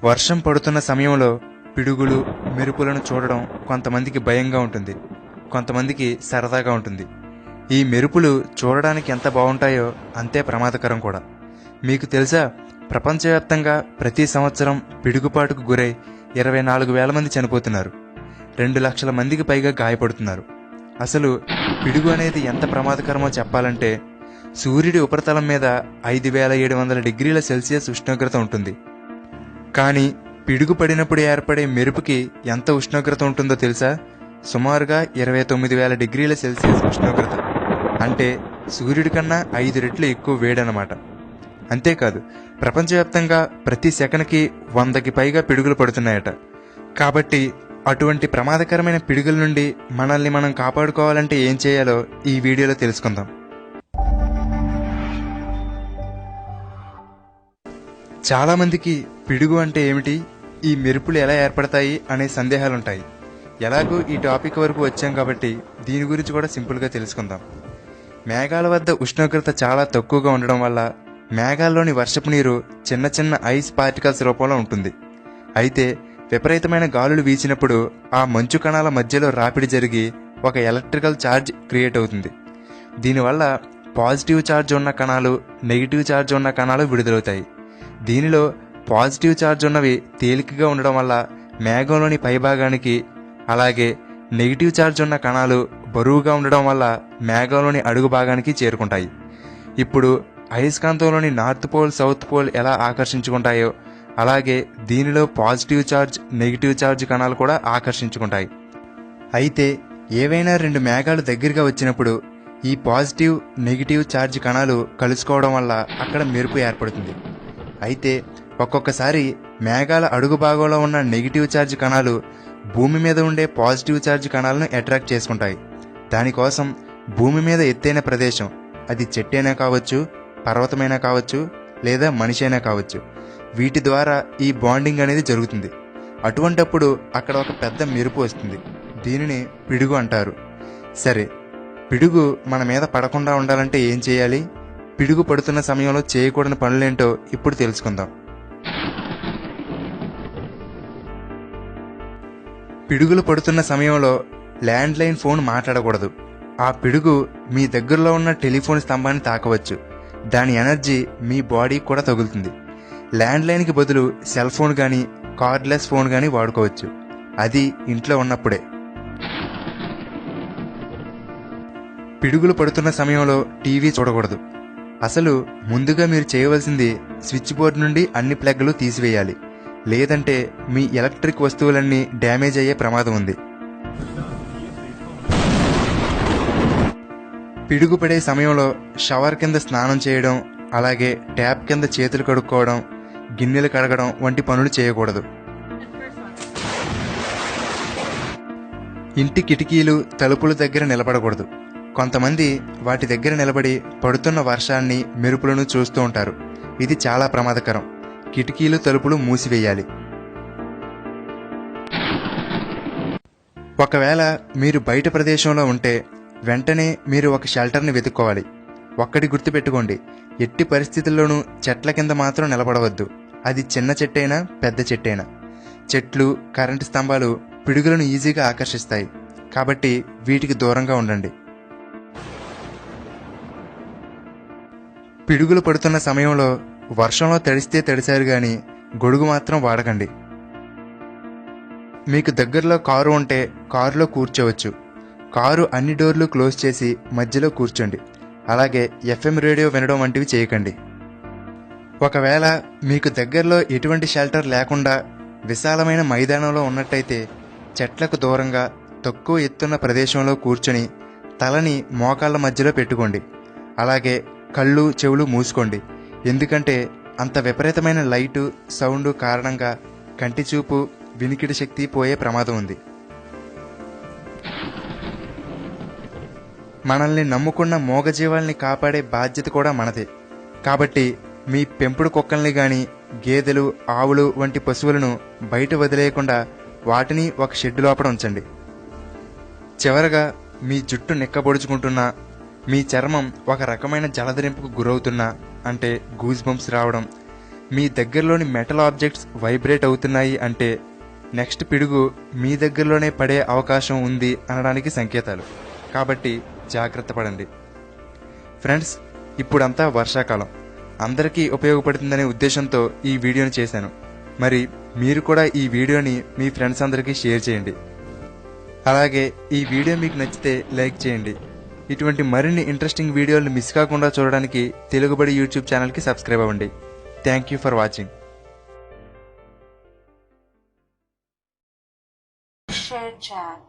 వర్షం పడుతున్న సమయంలో పిడుగులు, మెరుపులను చూడడం కొంతమందికి భయంగా ఉంటుంది. కొంతమందికి సరదాగా ఉంటుంది. ఈ మెరుపులు చూడడానికి ఎంత బాగుంటాయో అంతే ప్రమాదకరం కూడా. మీకు తెలుసా, ప్రపంచవ్యాప్తంగా ప్రతి సంవత్సరం పిడుగుపాటుకు గురై 24,000 మంది చనిపోతున్నారు. 2 లక్షల మందికి పైగా గాయపడుతున్నారు. అసలు పిడుగు అనేది ఎంత ప్రమాదకరమో చెప్పాలంటే, సూర్యుడి ఉపరితలం మీద 5,700 డిగ్రీల సెల్సియస్ ఉష్ణోగ్రత ఉంటుంది. కానీ పిడుగు పడినప్పుడు ఏర్పడే మెరుపుకి ఎంత ఉష్ణోగ్రత ఉంటుందో తెలుసా? సుమారుగా 29,000 డిగ్రీల సెల్సియస్ ఉష్ణోగ్రత. అంటే సూర్యుడి కన్నా 5 రెట్లు ఎక్కువ వేడనమాట. అంతేకాదు, ప్రపంచవ్యాప్తంగా ప్రతి సెకనుకి 100కి పైగా పిడుగులు పడుతున్నాయట. కాబట్టి అటువంటి ప్రమాదకరమైన పిడుగుల నుండి మనల్ని మనం కాపాడుకోవాలంటే ఏం చేయాలో ఈ వీడియోలో తెలుసుకుందాం. చాలామందికి పిడుగు అంటే ఏమిటి, ఈ మెరుపులు ఎలా ఏర్పడతాయి అనే సందేహాలుంటాయి. ఎలాగూ ఈ టాపిక్ వరకు వచ్చాం కాబట్టి దీని గురించి కూడా సింపుల్గా తెలుసుకుందాం. మేఘాల వద్ద ఉష్ణోగ్రత చాలా తక్కువగా ఉండడం వల్ల మేఘాల్లోని వర్షపు నీరు చిన్న చిన్న ఐస్ పార్టికల్స్ రూపంలో ఉంటుంది. అయితే విపరీతమైన గాలులు వీచినప్పుడు ఆ మంచు కణాల మధ్యలో రాపిడి జరిగి ఒక ఎలక్ట్రికల్ ఛార్జ్ క్రియేట్ అవుతుంది. దీనివల్ల పాజిటివ్ ఛార్జ్ ఉన్న కణాలు, నెగిటివ్ ఛార్జ్ ఉన్న కణాలు విడుదలవుతాయి. దీనిలో పాజిటివ్ ఛార్జ్ ఉన్నవి తేలికగా ఉండడం వల్ల మేఘంలోని పైభాగానికి, అలాగే నెగిటివ్ ఛార్జ్ ఉన్న కణాలు బరువుగా ఉండడం వల్ల మేఘంలోని అడుగు భాగానికి చేరుకుంటాయి. ఇప్పుడు అయస్కాంతంలోని నార్త్ పోల్, సౌత్ పోల్ ఎలా ఆకర్షించుకుంటాయో అలాగే దీనిలో పాజిటివ్ ఛార్జ్, నెగిటివ్ ఛార్జ్ కణాలు కూడా ఆకర్షించుకుంటాయి. అయితే ఏవైనా 2 మేఘాలు దగ్గరగా వచ్చినప్పుడు ఈ పాజిటివ్, నెగిటివ్ ఛార్జ్ కణాలు కలుసుకోవడం వల్ల అక్కడ మెరుపు ఏర్పడుతుంది. అయితే ఒక్కొక్కసారి మేఘాల అడుగు భాగంలో ఉన్న నెగిటివ్ ఛార్జ్ కణాలు భూమి మీద ఉండే పాజిటివ్ ఛార్జ్ కణాలను అట్రాక్ట్ చేసుకుంటాయి. దానికోసం భూమి మీద ఎత్తైన ప్రదేశం, అది చెట్టైనా కావచ్చు, పర్వతమైనా కావచ్చు, లేదా మనిషి అయినా కావచ్చు, వీటి ద్వారా ఈ బాండింగ్ అనేది జరుగుతుంది. అటువంటప్పుడు అక్కడ ఒక పెద్ద మెరుపు వస్తుంది. దీనిని పిడుగు అంటారు. సరే, పిడుగు మన మీద పడకుండా ఉండాలంటే ఏం చేయాలి? పిడుగు పడుతున్న సమయంలో చేయకూడని పనులేంటో ఇప్పుడు తెలుసుకుందాం. పిడుగులు పడుతున్న సమయంలో ల్యాండ్లైన్ ఫోన్ మాట్లాడకూడదు. ఆ పిడుగు మీ దగ్గరలో ఉన్న టెలిఫోన్ స్తంభాన్ని తాకవచ్చు. దాని ఎనర్జీ మీ బాడీకి కూడా తగులుతుంది. ల్యాండ్లైన్కి బదులు సెల్ ఫోన్ కానీ, కార్డ్లెస్ ఫోన్ కానీ వాడుకోవచ్చు. అది ఇంట్లో ఉన్నప్పుడే. పిడుగులు పడుతున్న సమయంలో టీవీ చూడకూడదు. అసలు ముందుగా మీరు చేయవలసింది స్విచ్ బోర్డు నుండి అన్ని ప్లగ్లు తీసివేయాలి. లేదంటే మీ ఎలక్ట్రిక్ వస్తువులన్నీ డ్యామేజ్ అయ్యే ప్రమాదం ఉంది. పిడుగు పడే సమయంలో షవర్ కింద స్నానం చేయడం, అలాగే ట్యాప్ కింద చేతులు కడుక్కోవడం, గిన్నెలు కడగడం వంటి పనులు చేయకూడదు. ఇంటి కిటికీలు, తలుపుల దగ్గర నిలబడకూడదు. కొంతమంది వాటి దగ్గర నిలబడి పడుతున్న వర్షాన్ని, మెరుపులను చూస్తూ ఉంటారు. ఇది చాలా ప్రమాదకరం. కిటికీలు, తలుపులు మూసివేయాలి. ఒకవేళ మీరు బయట ప్రదేశంలో ఉంటే వెంటనే మీరు ఒక షెల్టర్ని వెతుక్కోవాలి. ఒక్కటి గుర్తుపెట్టుకోండి, ఎట్టి పరిస్థితుల్లోనూ చెట్ల కింద మాత్రం నిలబడవద్దు. అది చిన్న చెట్టైనా, పెద్ద చెట్టైనా. చెట్లు, కరెంటు స్తంభాలు పిడుగులను ఈజీగా ఆకర్షిస్తాయి. కాబట్టి వీటికి దూరంగా ఉండండి. పిడుగులు పడుతున్న సమయంలో వర్షంలో తడిస్తే తడిశారు కానీ గొడుగు మాత్రం వాడకండి. మీకు దగ్గరలో కారు ఉంటే కారులో కూర్చోవచ్చు. కారు అన్ని డోర్లు క్లోజ్ చేసి మధ్యలో కూర్చోండి. అలాగే FM రేడియో వినడం వంటివి చేయకండి. ఒకవేళ మీకు దగ్గరలో ఎటువంటి షెల్టర్ లేకుండా విశాలమైన మైదానంలో ఉన్నట్టయితే చెట్లకు దూరంగా తక్కువ ఎత్తున్న ప్రదేశంలో కూర్చొని తలని మోకాళ్ళ మధ్యలో పెట్టుకోండి. అలాగే కళ్ళు, చెవులు మూసుకోండి. ఎందుకంటే అంత విపరీతమైన లైటు, సౌండ్ కారణంగా కంటి చూపు, వినికిడి శక్తి పోయే ప్రమాదం ఉంది. మనల్ని నమ్ముకున్న మూగజీవాల్ని కాపాడే బాధ్యత కూడా మనదే. కాబట్టి మీ పెంపుడు కుక్కల్ని కానీ, గేదెలు, ఆవులు వంటి పశువులను బయట వదిలేయకుండా వాటిని ఒక షెడ్ లోపల ఉంచండి. చివరగా మీ జుట్టు నిక్కబొడుచుకుంటున్నా, మీ చర్మం ఒక రకమైన జలధరింపుకు గురవుతున్నా, అంటే గూజ్ బంప్స్ రావడం, మీ దగ్గరలోని మెటల్ ఆబ్జెక్ట్స్ వైబ్రేట్ అవుతున్నాయి అంటే నెక్స్ట్ పిడుగు మీ దగ్గరలోనే పడే అవకాశం ఉంది అనడానికి సంకేతాలు. కాబట్టి జాగ్రత్త పడండి. ఫ్రెండ్స్, ఇప్పుడంతా వర్షాకాలం, అందరికీ ఉపయోగపడుతుందనే ఉద్దేశంతో ఈ వీడియోని చేశాను. మరి మీరు కూడా ఈ వీడియోని మీ ఫ్రెండ్స్ అందరికీ షేర్ చేయండి. అలాగే ఈ వీడియో మీకు నచ్చితే లైక్ చేయండి. ఇటువంటి మరిన్ని ఇంట్రెస్టింగ్ వీడియోలు మిస్ కాకుండా చూడడానికి తెలుగుబడి యూట్యూబ్ ఛానల్కి సబ్స్క్రైబ్ అవ్వండి. Thank you for watching. Share chat.